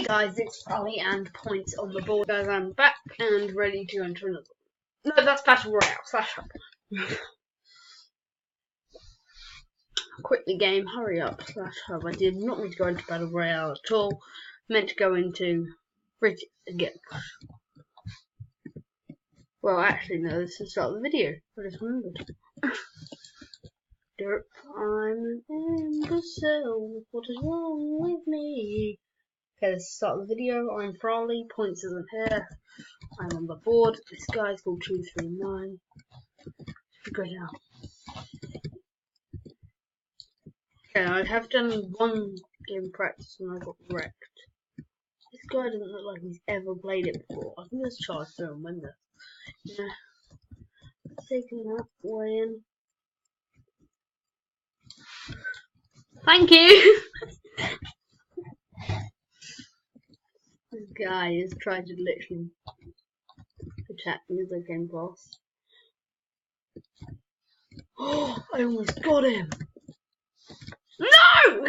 guys, it's Frolly and Points on the board. Guys, I'm back and ready to go into another. No, that's Battle Royale. Slash up. Quit the game. Hurry up. Slash hub. I did not mean to go into Battle Royale at all. Meant to go into Bridget again. Well, actually, no. This is the start of the video. I just remembered. Derp, I'm an imbecile. What is wrong with me? Okay, let's start the video. I'm Frolly, Points isn't here. I'm on the board. This guy's called 239. Go down. Okay, I have done one game practice and I got wrecked. This guy doesn't look like he's ever played it before. I think let's charge through and win this. Yeah. Taking that way in. Thank you! This guy is trying to literally attack me as I came across. Oh, I almost got him! No! No!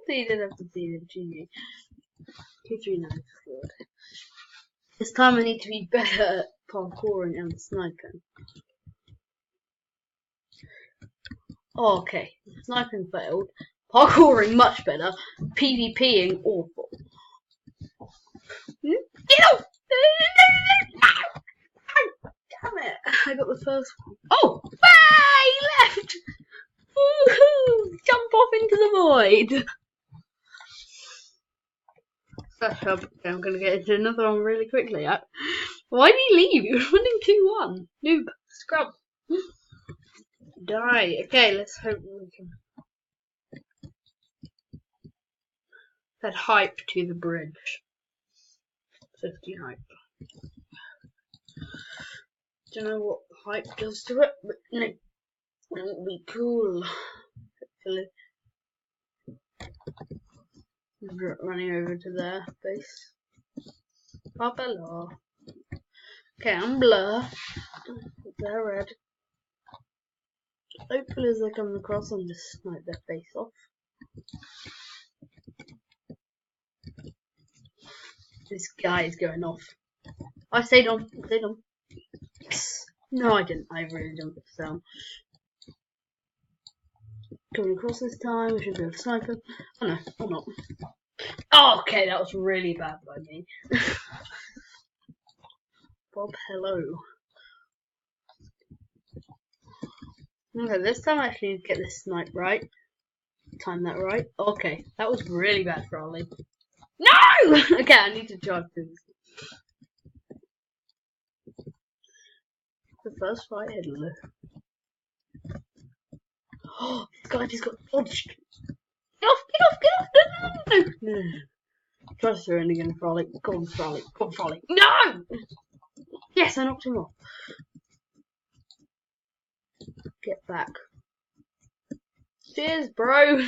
He didn't have to see the GG. 239 scored. This time I need to be better at parkouring and sniping. Oh, okay. Sniping failed. Parkouring much better. PvPing awful. Get off! Damn it! I got the first one. Oh! He left! Woohoo! Jump off into the void! Slash up. Okay, I'm gonna get into another one really quickly. Why did he leave? He was running 2-1. Noob. Scrub. Die. Okay, let's hope we can. Add hype to the bridge. 50 hype. Don't know what hype does to it, but no, it will be cool. Hopefully. Running over to their base. Papa. Okay, I'm blur. They're red. Hopefully as they come across, I'll just snipe their face off. This guy is going off. I stayed on. Stayed on. Yes. No, I didn't. I really didn't. So coming across this time, we should be able to snipe him. Oh no, or not. Oh, okay, that was really bad by me. Bob, hello. Okay, this time I actually need to get this snipe right. Time that right. Okay, that was really bad for Ollie. No! Okay, I need to charge through this. The first fight hidden. Oh, this guy just got dodged. Get off! Get off! Get off! No! Try to throw in again, Frolic. Go on, Frolic. Go on, Frolic. No! Yes, I knocked him off. Get back. Cheers, bro.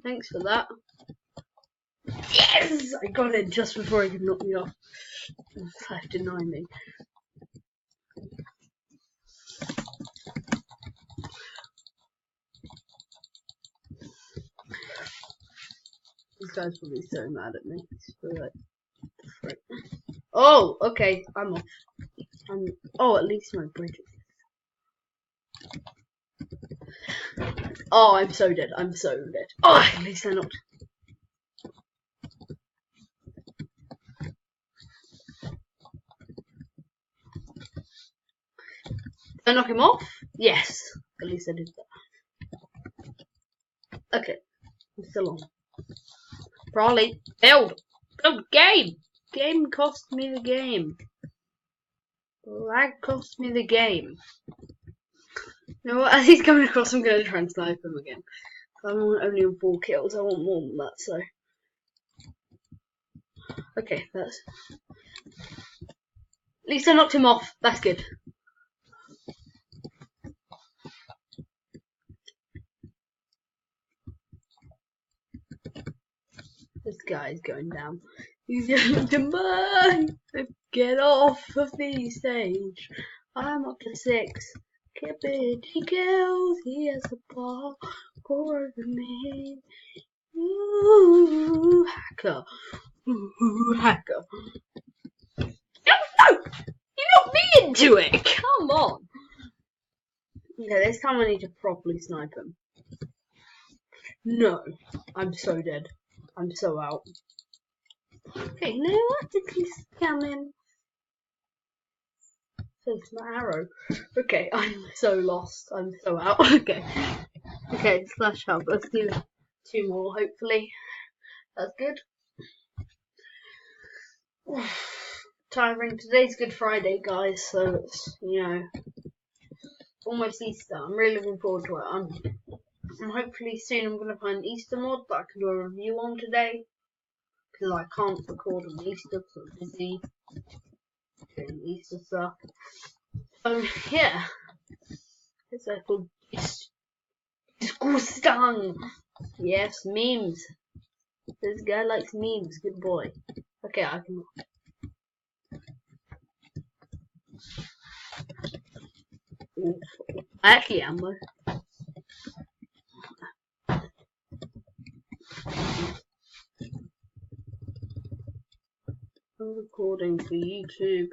Thanks for that. Yes! I got it just before he could knock me off. Slash deny me. This guy's probably so mad at me. He's probably like, frick. Oh, okay, I'm off. Oh, at least my bridge is. Oh, I'm so dead. I'm so dead. Oh, at least I knocked. Did I knock him off? Yes. At least I did that. Okay. I'm still on. Probably failed. Oh, game! Game cost me the game. Lag cost me the game. You know what? As he's coming across, I'm going to try and snipe him again. I'm only on 4 kills. I want more than that, so. Okay, that's. At least I knocked him off. That's good. This guy's going down. He's going to mine. Get off of the stage. I'm up to 6. Keep it. He kills. He has the ball. Go over me. Ooh, hacker. Ooh, hacker. No! You got me into it! Come on! Okay, this time I need to properly snipe him. No. I'm so dead. I'm so out. Okay, you know what? He's coming. There's my arrow. Okay, I'm so lost. I'm so out. Okay. Okay, slash help. Let's do 2 more, hopefully. That's good. Tiring. Today's Good Friday, guys, so it's, you know, almost Easter. I'm really looking forward to it. I'm hopefully soon I'm going to find an Easter mod that I can do a review on today. Because I can't record on Easter because I'm busy doing Easter stuff. So, yeah. It's called Disgusting. Yes, memes. This guy likes memes. Good boy. Okay, I can. Oof. I actually am though. I'm recording for YouTube.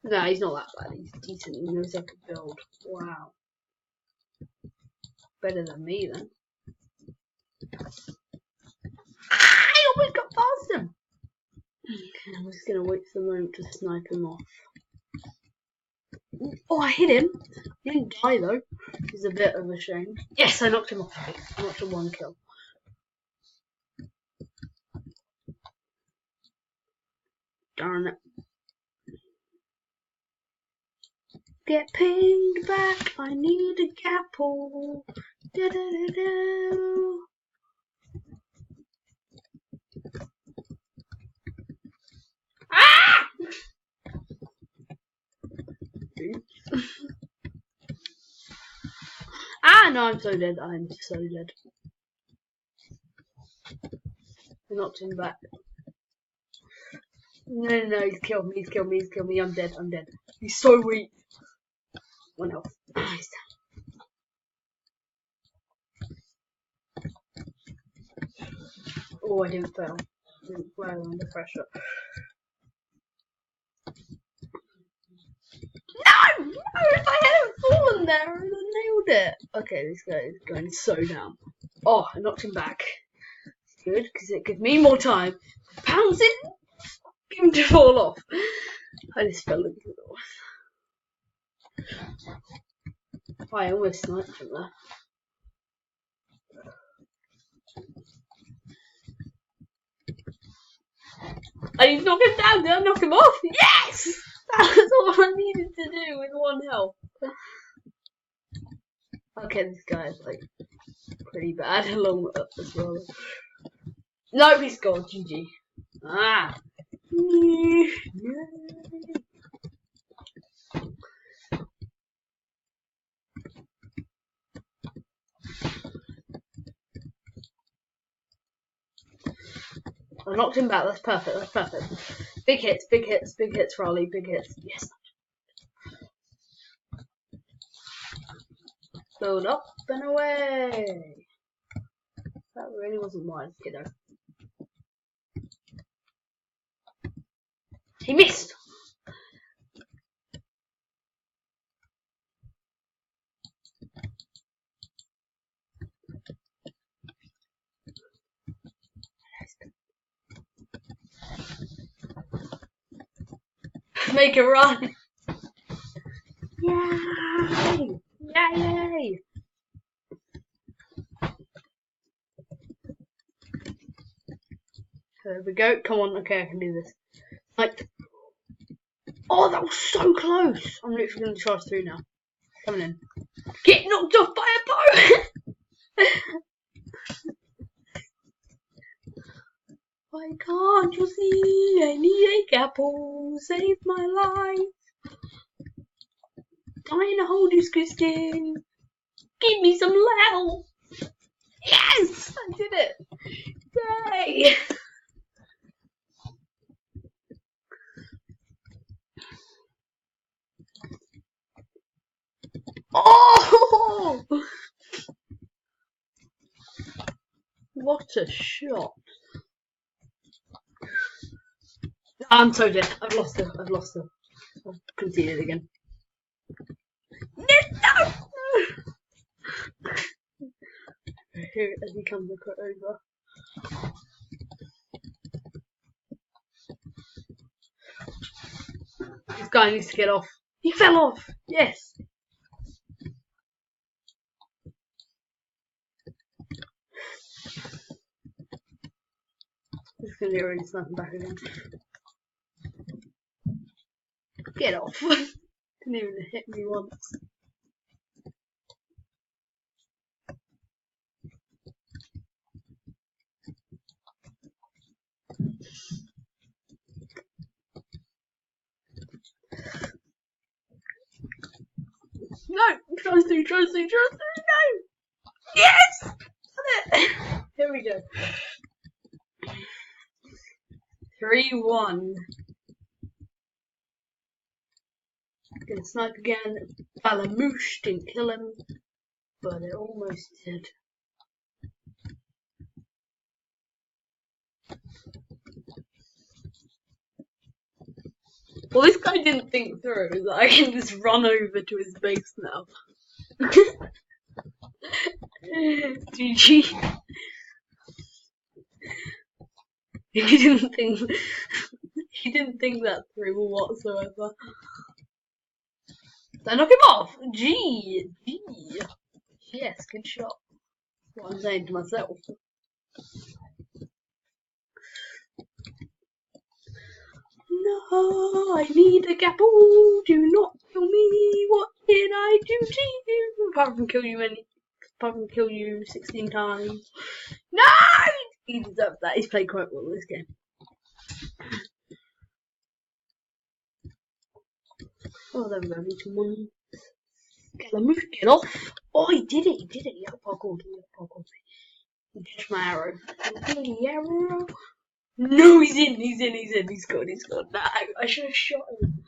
No, he's not that bad. He's decent. He knows how to build. Wow. Better than me then. I almost got past him. Okay, I'm just gonna wait for the moment to snipe him off. Oh, I hit him. He didn't die though. It's a bit of a shame. Yes, I knocked him off. I knocked him 1 kill. Darn it. Get pinged back. I need a gapple. Da-da-da-da. Ah! Ah, no, I'm so dead. I'm so dead. I knocked him back. No, he's killed me. He's killed me. He's killed me. I'm dead. I'm dead. He's so weak. 1 health. Nice. Oh, I didn't fail. I didn't fail under pressure. No! No! If I hadn't fallen there, I would have nailed it. Okay, this guy is going so down. Oh, I knocked him back. It's good, because it gives me more time to pounce it, get him to fall off. I just fell into the door. Oh, I almost sniped him there. I need to knock him down. Did I knock him off? Yes! That was all I needed to do with 1 health. Okay, this guy is like pretty bad along with us as well. No, he's gone. GG. Ah. I knocked him back. That's perfect. That's perfect. Big hits, big hits, big hits, Raleigh. Big hits. Yes. Build up and away. That really wasn't wise, kiddo. He missed. Make a run. Yay! Yay! There we go. Come on. Okay, I can do this. Like, oh, that was so close. I'm literally going to charge through now. Coming in. Get knocked off by a bow. Why can't you see? I need a apple. Save my life. Trying to hold you, Christine. Give me some help. Yes, I did it. Yay! Oh! What a shot. I'm so dead. I've lost her. I've conceded again. No! Here, as he comes over. This guy needs to get off. He fell off! Yes! This is gonna get really snapping back again. Get off! Didn't even hit me once. No! Tries to, no! Yes! Here we go. 3-1. Gonna snipe again. Balamoosh didn't kill him, but it almost did. Well, this guy didn't think through that I can just run over to his base now. GG. He didn't think that through whatsoever. So I knock him off. G. Yes, good shot. That's what I'm saying to myself. No, I need a gapple. Do not kill me. What did I do to you? Apart from kill you 16 times. No! He deserves that. He's played quite well this game. Oh, there we go. One. Get off. Oh, he did it. He parkoured. He touched my arrow. The arrow. No, he's in. He scored. No, I should have shot him.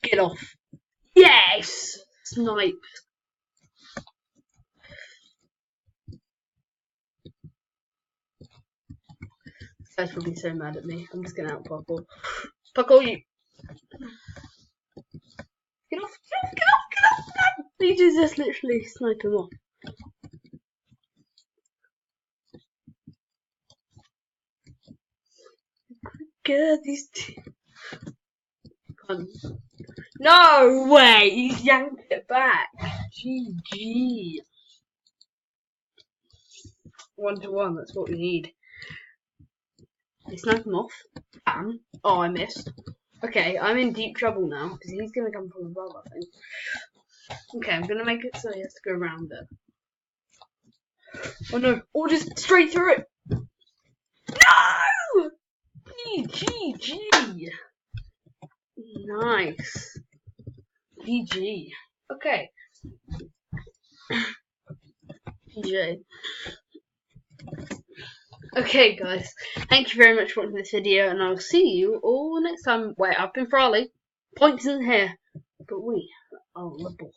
Get off. Yes! Snipe. This guy's probably so mad at me. I'm just gonna out parkour. Parkour you. Get off. No. He just literally snipe him off. Good, these two. No way! He's yanked it back. GG. 1-1, that's what we need. He sniped him off. Bam. Oh, I missed. Okay, I'm in deep trouble now, because he's going to come from above, I think. Okay, I'm going to make it so he has to go around it. Oh no, or just straight through it. No! GG. Nice. GG. Okay. GG. Okay, guys. Thank you very much for watching this video, and I'll see you all next time. Wait, I've been Farley. Points in here, but we are the ball.